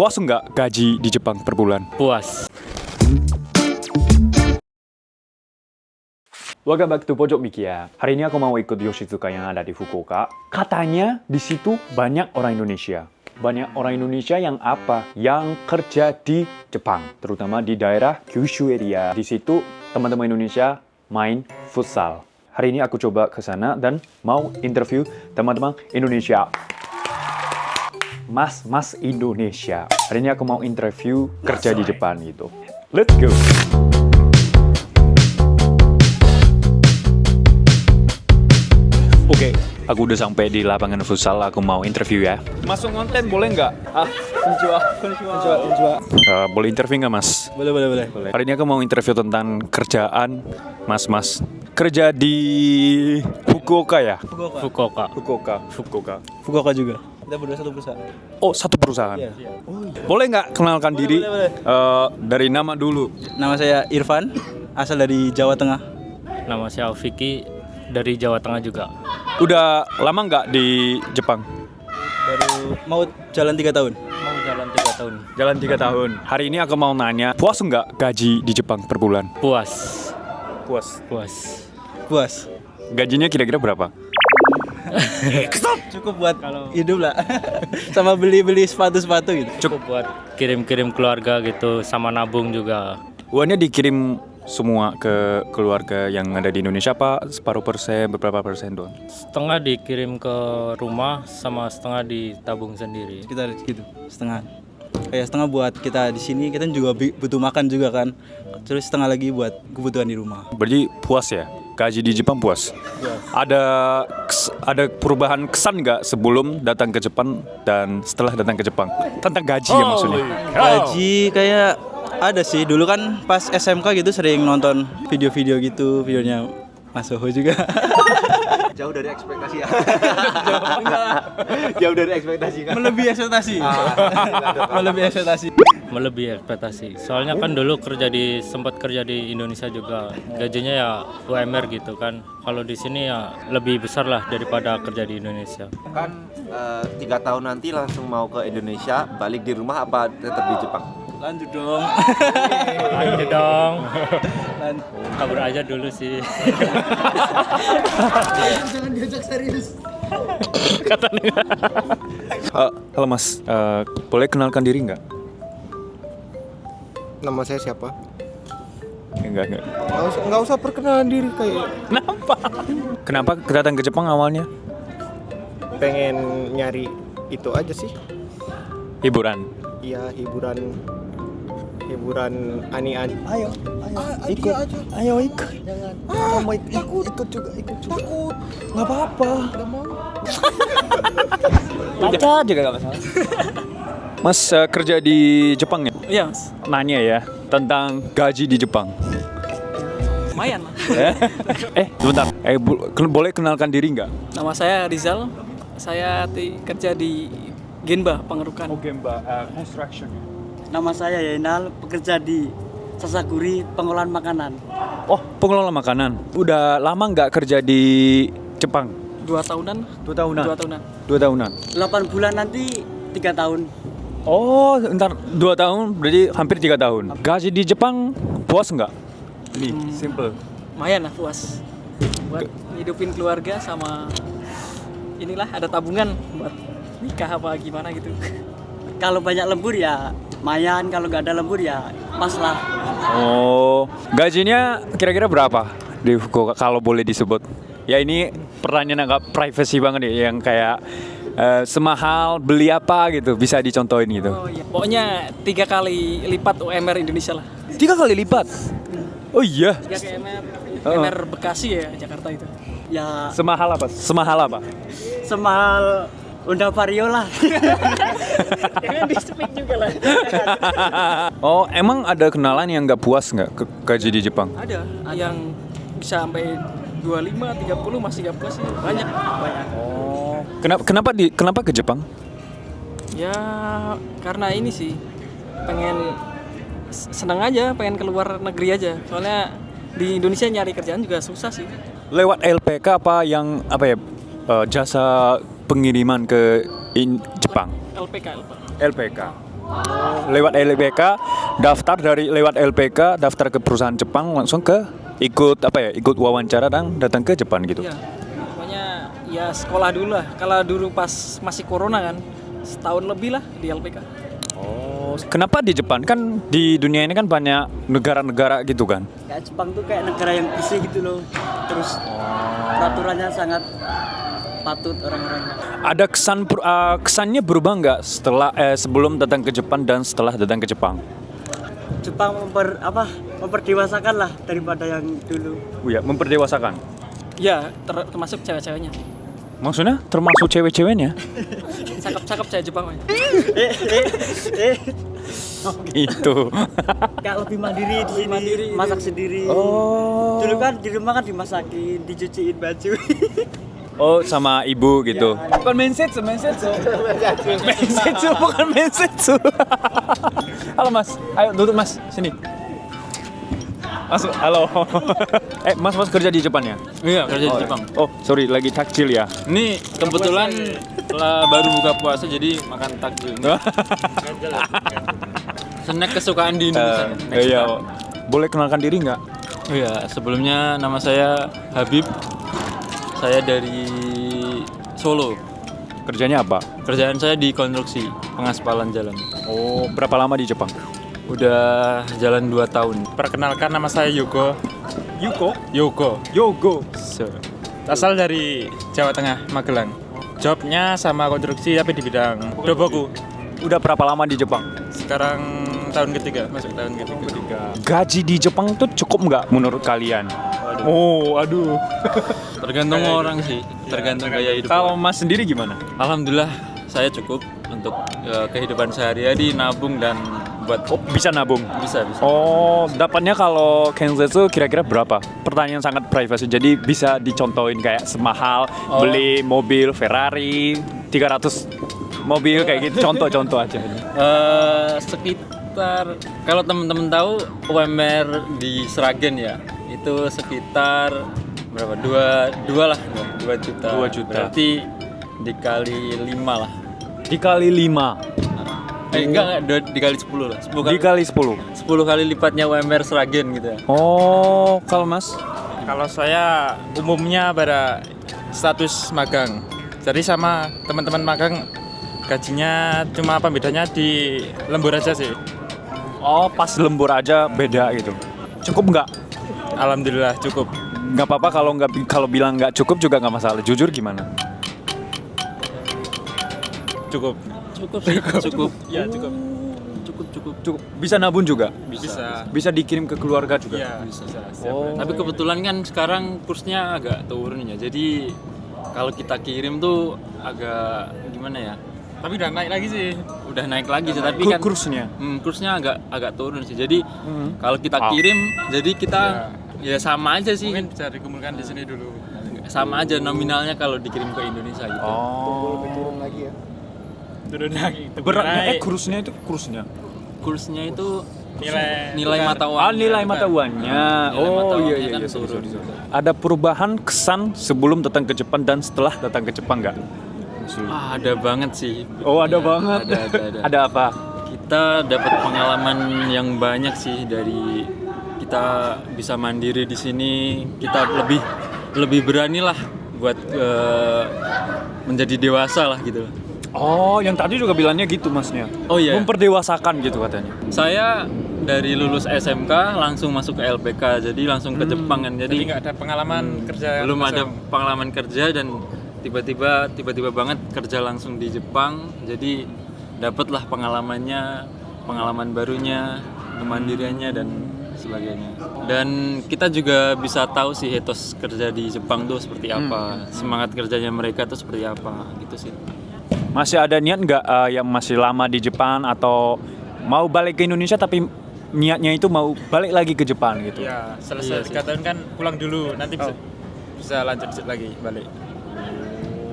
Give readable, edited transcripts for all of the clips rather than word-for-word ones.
Puas nggak gaji di Jepang per bulan? Puas. Welcome back to Pojok Mikia. Hari ini aku mau ikut Yoshitsuka yang ada di Fukuoka. Katanya di situ banyak orang Indonesia. Banyak orang Indonesia yang apa? Yang kerja di Jepang, terutama di daerah Kyushu area. Di situ teman-teman Indonesia main futsal. Hari ini aku coba ke sana dan mau interview teman-teman Indonesia. Mas Indonesia. Hari ini aku mau interview kerja di Jepang gitu. Let's go. Oke, aku udah sampai di lapangan futsal. Aku mau interview ya. Masuk konten boleh nggak? Konnichiwa. Boleh interview nggak, Mas? Boleh. Hari ini aku mau interview tentang kerjaan Mas. Kerja di Fukuoka ya? Fukuoka juga. Kita berdua satu perusahaan. Oh, satu perusahaan. Iya. Boleh nggak kenalkan diri? Boleh. Dari nama dulu. Nama saya Irfan, asal dari Jawa Tengah. Nama saya Alfiki dari Jawa Tengah juga. Udah lama nggak di Jepang? Baru mau jalan 3 tahun. Mau jalan 3 tahun. Jalan 3 tahun. Hari ini aku mau nanya, puas nggak gaji di Jepang per bulan? Puas. Puas. Gajinya kira-kira berapa? Cukup buat hidup lah. Sama beli sepatu-sepatu gitu. Cukup buat kirim-kirim keluarga gitu, sama nabung juga. Uangnya dikirim semua ke keluarga yang ada di Indonesia, Pak? Separuh persen, beberapa persen doang? Setengah dikirim ke rumah, sama setengah ditabung sendiri. Sekitar gitu, setengah. Kayak setengah buat kita di sini, kita juga butuh makan juga kan. Terus setengah lagi buat kebutuhan di rumah. Berarti puas ya? Gaji di Jepang puas? Ada perubahan kesan nggak sebelum datang ke Jepang dan setelah datang ke Jepang? Tentang gaji ya maksudnya? Gaji kayak ada sih, dulu kan pas SMK gitu sering nonton video-video gitu, videonya Mas Soho juga. Jauh dari ekspektasi ya. Jauh dari ekspektasi kan. Melebihi ekspektasi. Melebihi ekspektasi. Soalnya kan dulu sempat kerja di Indonesia juga. Gajinya ya UMR gitu kan. Kalau di sini ya lebih besar lah daripada kerja di Indonesia. Kan 3 tahun nanti langsung mau ke Indonesia, balik di rumah apa tetap di Jepang? Lanjut dong. Kabur aja dulu sih. Jangan diajak serius. Halo Mas, boleh kenalkan diri nggak? Nama saya siapa? Enggak. Nggak usah perkenalan diri kayak. Kenapa datang ke Jepang awalnya? Pengen nyari itu aja sih. Hiburan. Iya, hiburan ani-ani. Ayo. Ikut. Jangan. Kamu ikut juga. Takut. Nggak apa-apa. Nggak mau. Baca juga nggak masalah. Mas kerja di Jepang ya? Iya, Nanya ya tentang gaji di Jepang. lumayan lah. Sebentar. Boleh kenalkan diri nggak? Nama saya Rizal, saya kerja di Genba Pengerukan. Oke Mbak, construction. Nama saya Yainal, bekerja di Sasaguri pengolahan makanan. Oh, pengelola makanan. Udah lama nggak kerja di Jepang? 2 tahunan. 2 tahunan. 2 tahunan. 8 bulan nanti 3 tahun. Oh, ntar 2 tahun berarti hampir 3 tahun. Gaji di Jepang puas nggak? Ini simple. Lumayan lah puas. Buat hidupin keluarga sama inilah ada tabungan buat nikah apa gimana gitu. Kalau banyak lembur ya lumayan, kalau nggak ada lembur ya pas lah. Oh, gajinya kira-kira berapa di Fukuoka kalau boleh disebut? Ya ini pertanyaan agak privacy banget ya, yang kayak semahal beli apa gitu, bisa dicontohin gitu. Oh iya. Pokoknya 3 kali lipat UMR Indonesia lah. 3 kali lipat? Oh iya. 3 kali UMR Bekasi ya Jakarta itu. Ya Semahal apa? semahal Honda Vario lah. Jangan di speak juga lah. Oh, emang ada kenalan yang nggak puas nggak gaji di Jepang? Ada yang bisa sampai 25, 30 masih gak puas sih. Banyak. Oh. Kenapa ke Jepang? Ya karena ini sih seneng aja, pengen keluar negeri aja. Soalnya di Indonesia nyari kerjaan juga susah sih. Lewat LPK apa jasa pengiriman ke Jepang? LPK. LPK. Lewat LPK, daftar daftar ke perusahaan Jepang langsung ke ikut wawancara dan datang ke Jepang gitu. Iya. Pokoknya ya sekolah dulu lah. Kalau dulu pas masih corona kan, setahun lebih lah di LPK. Oh, kenapa di Jepang? Kan di dunia ini kan banyak negara-negara gitu kan. Kayak Jepang tuh kayak negara yang bersih gitu loh. Terus peraturannya sangat patut orang-orangnya. Ada kesannya berubah nggak sebelum datang ke Jepang dan setelah datang ke Jepang? Jepang memperdewasakan lah daripada yang dulu. Oh ya, memperdewasakan. Ya, termasuk cewek-ceweknya. Maksudnya termasuk cewek-ceweknya? Cakep-cakep cewek Jepang. Woy. Itu. Kayak lebih mandiri di sini, masak sendiri. Oh. Dulu kan di rumah kan dimasakin, dicuciin baju. Oh, sama ibu gitu. Bukan mensetsu. Bukan mensetsu. Halo Mas, ayo duduk Mas, sini. Masuk, halo. Mas kerja di Jepang ya? Iya, kerja di Jepang. Oh, sorry, lagi takjil ya. Ini kebetulan baru buka puasa jadi makan takjil. Snack kesukaan di Indonesia. Iya. Boleh kenalkan diri nggak? Iya, sebelumnya nama saya Habib. Saya dari Solo. Kerjanya apa? Kerjaan saya di konstruksi pengaspalan jalan. Oh, berapa lama di Jepang? Udah jalan 2 tahun. Perkenalkan, nama saya Yogo. Yogo. Asal dari Jawa Tengah, Magelang. Jobnya sama konstruksi tapi di bidang doboku. Udah berapa lama di Jepang? Sekarang tahun ketiga, masuk tahun ketiga. Gaji di Jepang tuh cukup nggak menurut kalian? Oh, aduh. Tergantung orang sih, tergantung gaya hidup. Kalau Mas sendiri gimana? Alhamdulillah saya cukup untuk kehidupan sehari-hari, nabung dan buat Bisa nabung? bisa. Oh, dapatnya kalau Kenzetsu kira-kira berapa? Pertanyaan sangat privasi, jadi bisa dicontohin kayak semahal beli mobil Ferrari 300 mobil kayak gitu, contoh-contoh aja. Sekitar, kalau teman-teman tahu UMR di Sragen ya, itu sekitar berapa? 2 lah, 2 juta. 2 juta. Berarti dikali 5 lah. Dikali 5? Enggak, dikali 10 lah. 10 kali, Dikali 10? 10 kali lipatnya UMR Sragen gitu ya. Oh, kalau Mas? Kalau saya umumnya pada status magang. Jadi sama teman-teman magang gajinya cuma apa bedanya di lembur aja sih. Oh, pas lembur aja beda gitu. Cukup nggak? Alhamdulillah cukup. Nggak apa-apa kalau bilang nggak cukup juga nggak masalah. Jujur gimana? Cukup. Cukup. Ya cukup. Cukup. Bisa nabung juga? Bisa. Bisa dikirim ke keluarga juga? Iya, bisa. Oh. Tapi kebetulan kan sekarang kursnya agak turun ya. Jadi kalau kita kirim tuh agak gimana ya? Tapi udah naik lagi sih. Udah naik lagi sih, tapi kan Kursnya? kursnya agak turun sih. Jadi kalau kita kirim, jadi kita ya sama aja sih. Mungkin bisa dikumpulkan di sini dulu. Sama aja nominalnya kalau dikirim ke Indonesia gitu. Oh. Turun lagi. Beratnya kursnya itu kursnya? Kursnya itu Nilai mata uang. Ah, nilai mata uangnya. Nilai mata Oh iya uangnya iya kan iya. Sorry, turun. sorry. Ada perubahan kesan sebelum datang ke Jepang dan setelah datang ke Jepang nggak? Ada banget sih. Oh, ada Ya, banget. Ada. Ada apa? Kita dapat pengalaman yang banyak sih, dari kita bisa mandiri di sini, kita lebih berani lah buat menjadi dewasa lah gitu. Oh, yang tadi juga bilangnya gitu masnya. Oh iya. Memperdewasakan gitu katanya. Saya dari lulus SMK langsung masuk ke LPK, jadi langsung ke Jepang kan. Jadi Jadi nggak ada pengalaman kerja. belum ada langsung. pengalaman kerja, dan tiba-tiba banget kerja langsung di Jepang. Jadi dapatlah pengalaman barunya, kemandiriannya dan sebagainya. Dan kita juga bisa tahu sih etos kerja di Jepang tuh seperti apa, semangat kerjanya mereka tuh seperti apa gitu sih. Masih ada niat nggak yang masih lama di Jepang atau mau balik ke Indonesia tapi niatnya itu mau balik lagi ke Jepang gitu? Ya, Iya selesai sih. 3 tahun kan pulang dulu, nanti bisa lanjut lagi balik.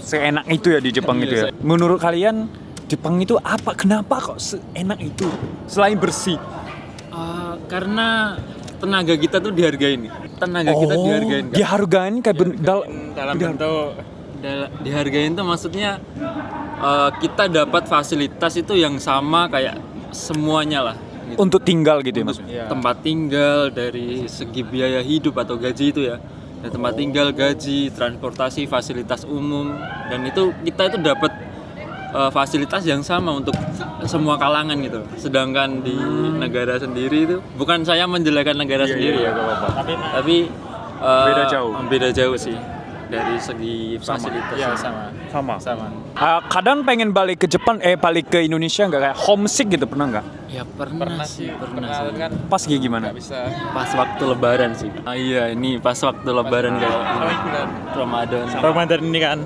Seenak itu ya di Jepang Iya, itu ya. Menurut kalian Jepang itu apa? Kenapa kok seenak itu? Selain bersih. Karena tenaga kita tuh dihargain. Tenaga kita dihargain. Kak. Dihargain kayak Dalam bentuk Dihargain tuh maksudnya kita dapat fasilitas itu yang sama kayak semuanya lah. Gitu. Untuk tinggal gitu ya Untuk maksudnya? tempat tinggal, dari segi biaya hidup atau gaji itu ya. Dan tempat tinggal, gaji, transportasi, fasilitas umum, dan itu kita itu dapat fasilitas yang sama untuk semua kalangan gitu. Sedangkan di negara sendiri itu, bukan saya menjelekkan negara sendiri ya, tapi beda jauh sih dari segi fasilitas. Iya, sama. Kadang pengen balik ke Jepang, balik ke Indonesia nggak, kayak homesick gitu, pernah nggak? Ya pernah sih. Kan Pas kayak gimana? nggak bisa. Pas waktu lebaran sih. Iya, ini pas waktu lebaran kayak bulan Ramadan. Ramadan ini kan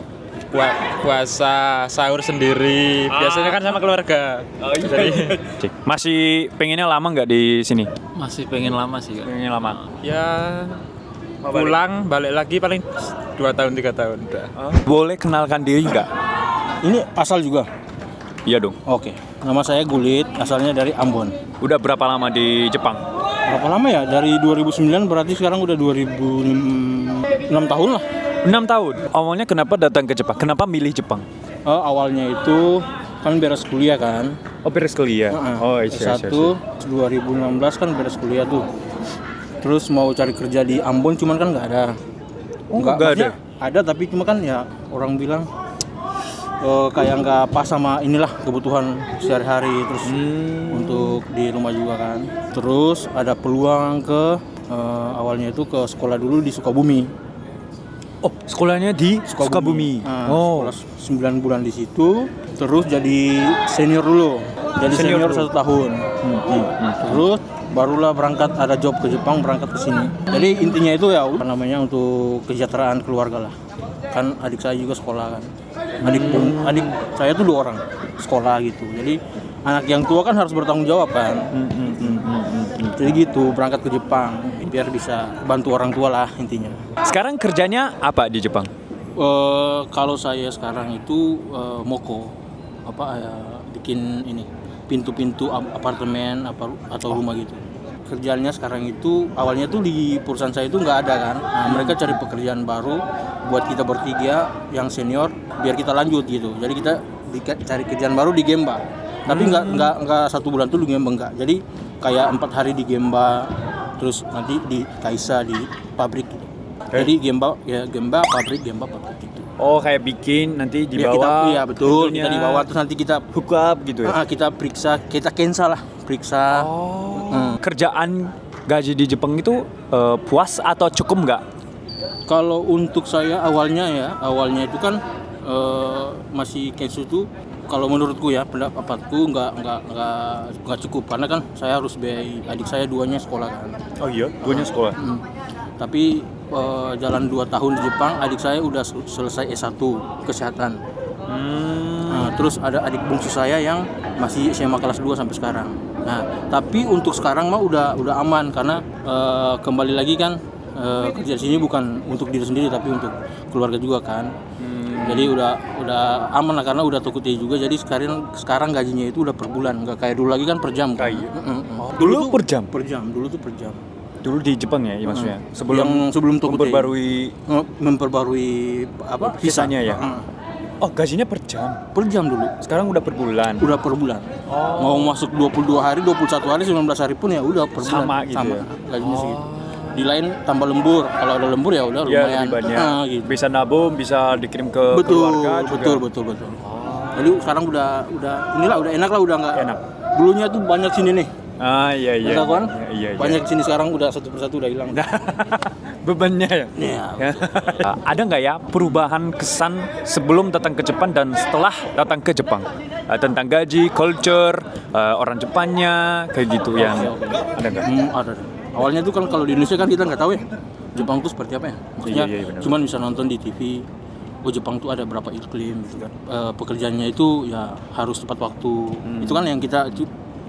puasa sahur sendiri. Biasanya kan sama keluarga. Jadi Masih pengennya lama nggak di sini? Masih pengen lama sih kan. Pengen lama. ya pulang balik lagi paling 2 tahun 3 tahun udah. Boleh kenalkan diri nggak? Ini asal juga? Iya dong. Oke. Nama saya Gulit, asalnya dari Ambon. Udah berapa lama di Jepang? Berapa lama ya? Dari 2009 berarti sekarang udah 2006 tahun lah. 6 tahun. Awalnya kenapa datang ke Jepang? Kenapa milih Jepang? Awalnya itu kan beres kuliah kan. Oh, beres kuliah. Oh, iya. S1 2016 kan beres kuliah tuh. Terus mau cari kerja di Ambon cuman kan nggak ada. Oh, nggak ada? maksudnya ada tapi cuma kan ya orang bilang kayak nggak pas sama inilah kebutuhan sehari-hari, terus untuk di rumah juga kan. Terus ada peluang ke awalnya itu ke sekolah dulu di Sukabumi. Oh, sekolahnya di Sukabumi. Sekolah 9 bulan di situ, terus jadi senior dulu. Jadi senior 1 tahun. Terus barulah berangkat, ada job ke Jepang, berangkat ke sini. Jadi intinya itu ya apa namanya, untuk kesejahteraan keluarga lah. Kan adik saya juga sekolah kan. Adik saya tuh 2 orang sekolah gitu. Jadi anak yang tua kan harus bertanggung jawab kan. Jadi gitu, berangkat ke Jepang biar bisa bantu orang tua lah intinya. Sekarang kerjanya apa di Jepang? Kalau saya sekarang itu moko, bikin ini pintu-pintu apartemen atau rumah gitu. Kerjaannya sekarang itu awalnya tuh di perusahaan saya itu nggak ada kan. Nah, mereka cari pekerjaan baru buat kita bertiga yang senior biar kita lanjut gitu. Jadi kita cari kerjaan baru di Gemba. Tapi nggak 1 bulan tuh di Gemba enggak. Jadi kayak 4 hari di Gemba, terus nanti di Kaisa di pabrik gitu. Jadi Gemba pabrik gitu. Oh, kayak bikin nanti Ya, dibawa. iya betul, pintunya, kita dibawa terus nanti kita hook up gitu ya. kita periksa, kita cancel lah, periksa. Kerjaan gaji di Jepang itu puas atau cukup nggak? Kalau untuk saya awalnya itu kan masih cash itu, kalau menurutku ya, pendapatku nggak cukup karena kan saya harus biayai adik saya 2-nya sekolah kan. Oh iya, duanya sekolah. Tapi jalan 2 tahun di Jepang, adik saya udah selesai S1 kesehatan. Nah, terus ada adik bungsu saya yang masih SMA kelas 2 sampai sekarang. Nah, tapi untuk sekarang mah udah aman karena kembali lagi kan kerja di sini bukan untuk diri sendiri tapi untuk keluarga juga kan. Jadi udah aman lah karena udah TOKUTEI juga. Jadi sekarang gajinya itu udah per bulan, nggak kayak dulu lagi kan per jam kan. Dulu per jam? Per jam, dulu tuh per jam. Dulu di Jepang ya, maksudnya. Sebelum TOKUTEI memperbarui visanya ya. Oh, gajinya per jam. Per jam dulu. Sekarang udah per bulan. Udah per bulan. Mau masuk 22 hari, 21 hari, 19 hari pun ya udah per bulan. Sama gitu ya? Gajinya segitu. Di lain tambah lembur. Kalau ada lembur ya udah lumayan. Lebih banyak. Gitu. Bisa nabung, bisa dikirim ke keluarga juga. Betul. Jadi sekarang udah enak lah, udah nggak enak. Dulunya tuh banyak sini nih. Iya. Kan? Iya. Banyak sini, sekarang udah satu persatu udah hilang. Bebannya ya. Ya. Ada nggak ya perubahan kesan sebelum datang ke Jepang dan setelah datang ke Jepang? Tentang gaji, culture, orang Jepangnya, kayak gitu yang ada nggak? Ada. Awalnya tuh kan kalau di Indonesia kan kita nggak tahu ya Jepang tuh seperti apa ya. Maksudnya Iya, benar. cuman bisa nonton di TV. Oh, Jepang tuh ada berapa iklim gitu kan. Pekerjaannya itu ya harus tepat waktu. Itu kan yang kita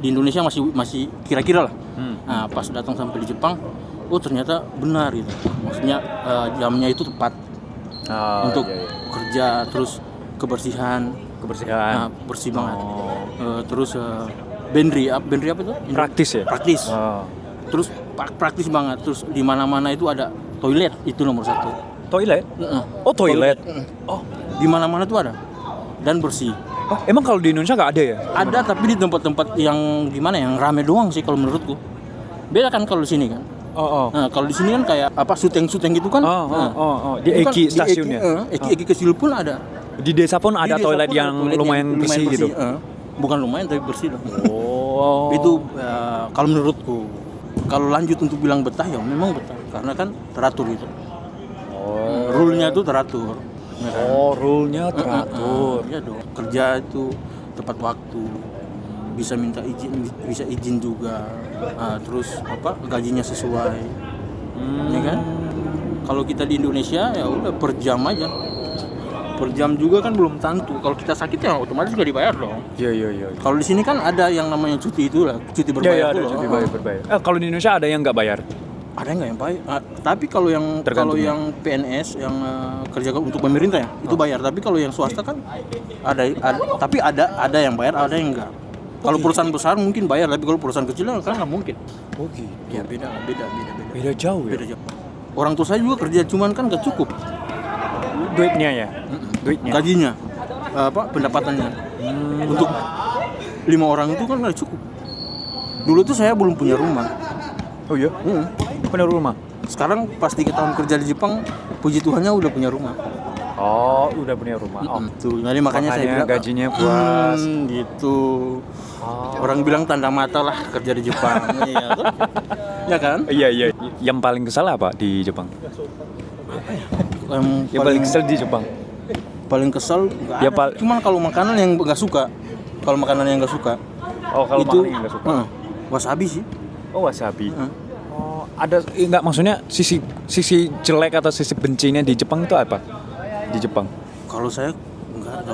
di Indonesia masih kira-kira lah. Nah, pas datang sampai di Jepang, oh ternyata benar gitu. Maksudnya jamnya itu tepat untuk kerja, terus kebersihan. Nah, bersih banget. Terus benri apa itu? Praktis ya? Praktis. Terus praktis banget. Terus di mana-mana itu ada toilet, itu nomor 1. Toilet? Oh, toilet. Oh, di mana-mana tuh ada dan bersih. Oh, emang kalau di Indonesia nggak ada ya? Ada tapi di tempat-tempat yang gimana yang rame doang sih kalau menurutku. Beda kan kalau di sini kan. Oh. Nah, kalau di sini kan kayak apa syuting gitu kan. Oh. Di Itu kan Eki stasiunnya. Eki kecil pun ada. Di desa pun ada Di desa toilet pun yang ada toilet lumayan bersih gitu. Bukan lumayan tapi bersih lah. Oh. Itu kalau menurutku. Kalau lanjut untuk bilang betah ya memang betah karena kan teratur gitu. Rule-nya tuh teratur. Ya kan? Rule-nya teratur. Iya dong. Kerja itu tepat waktu. Bisa minta izin, bisa izin juga. Terus apa? Gajinya sesuai. Ya kan? Kalau kita di Indonesia ya udah per jam aja. Per jam juga kan belum tentu. Kalau kita sakit ya otomatis juga dibayar dong. Iya. Kalau di sini kan ada yang namanya cuti itu lah, cuti berbayar Ada tuh loh. cuti berbayar. Kalau di Indonesia ada yang nggak bayar. Ada nggak yang bayar? Tapi kalau yang Tergantung ya. yang PNS yang kerja untuk pemerintah ya itu bayar. Tapi kalau yang swasta kan tapi ada yang bayar, ada yang enggak. Kalau perusahaan besar mungkin bayar, tapi kalau perusahaan kecil kan nggak mungkin. Oh gitu. Ya beda. Beda jauh ya. Beda jauh. Orang tua saya juga kerja, cuman kan nggak cukup Duitnya ya. Duitnya. gajinya, pendapatannya. Untuk 5 orang itu kan nggak cukup. Dulu tuh saya belum punya rumah. Oh iya. Punya rumah. Sekarang pas 3 tahun kerja di Jepang, puji Tuhannya udah punya rumah. Oh, udah punya rumah. Oh. Tuh, jadi makanya saya bilang gajinya puas. Gitu. Orang bilang tanda mata lah kerja di Jepang. Iya tuh. Ya kan? Iya. Yang paling kesal apa di Jepang? Yang paling kesel di Jepang. Paling kesel nggak Ya, ada. Cuman kalau makanan yang nggak suka. Kalau makanan yang nggak suka. Oh, kalau itu makanan yang nggak suka. Wasabi sih. Oh, wasabi. Oh, ada enggak maksudnya sisi jelek atau sisi bencinya di Jepang itu apa? Di Jepang. Kalau saya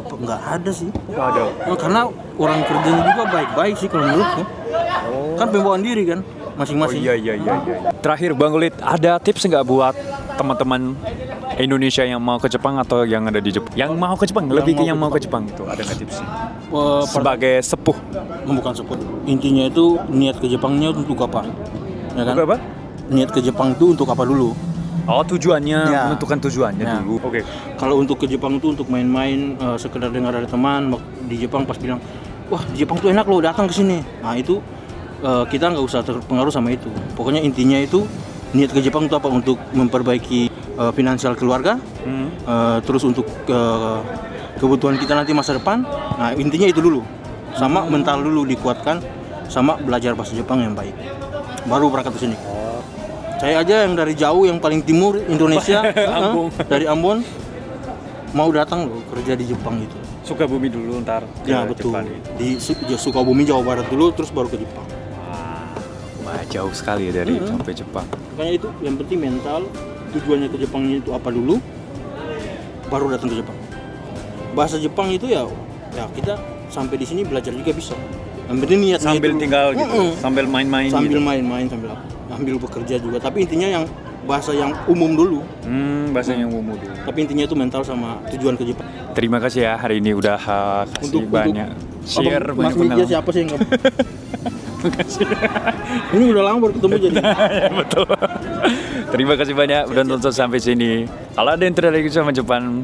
nggak ada sih. Enggak ada. Karena orang kerjanya juga baik-baik sih kalau menurutku. Kan pembawaan diri kan masing-masing. Oh, iya. Terakhir Bang Gulit, ada tips nggak buat teman-teman Indonesia yang mau ke Jepang atau yang ada di Jepang? Yang mau ke Jepang, lebih ke yang mau ke Jepang itu ada nggak tipsnya? Sebagai sepuh. Bukan sebut. Intinya itu niat ke Jepangnya untuk apa? Ya kan? Untuk apa? Niat ke Jepang itu untuk apa dulu? Oh, tujuannya, Ya. menentukan tujuannya Ya. dulu. Oke. Kalau untuk ke Jepang itu untuk main-main, sekedar dengar dari teman di Jepang pas bilang, wah di Jepang tuh enak loh, datang ke sini. Nah itu kita nggak usah terpengaruh sama itu. Pokoknya intinya itu niat ke Jepang itu apa? Untuk memperbaiki finansial keluarga, terus untuk kebutuhan kita nanti masa depan. Nah intinya itu dulu, sama mental dulu dikuatkan, sama belajar bahasa Jepang yang baik. Baru berangkat ke sini. Saya aja yang dari jauh, yang paling timur Indonesia, dari Ambon, mau datang loh kerja di Jepang itu. Sukabumi dulu ntar. Ya betul. Di Sukabumi Jawa Barat dulu, terus baru ke Jepang. Wah, jauh sekali ya dari sampai Jepang. Makanya itu yang penting mental. Tujuannya ke Jepangnya itu apa dulu, baru datang ke Jepang. Bahasa Jepang itu ya kita sampai di sini belajar juga bisa. Yang penting niatnya Sambil itu, tinggal gitu, sambil main-main sambil gitu. main-main, sambil bekerja juga. Tapi intinya yang bahasa yang umum dulu. Bahasa yang umum dulu. Tapi intinya itu mental sama tujuan ke Jepang. Terima kasih ya hari ini udah kasih banyak share Mas banyak Widya pengalaman. siapa sih yang ini udah lama baru ketemu jadi. Ya, betul. Terima kasih banyak udah nonton sampai sini. Kalau ada yang tertarik sama Jepang,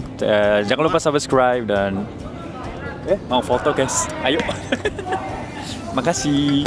jangan lupa subscribe dan mau foto guys. Ayo. Makasih.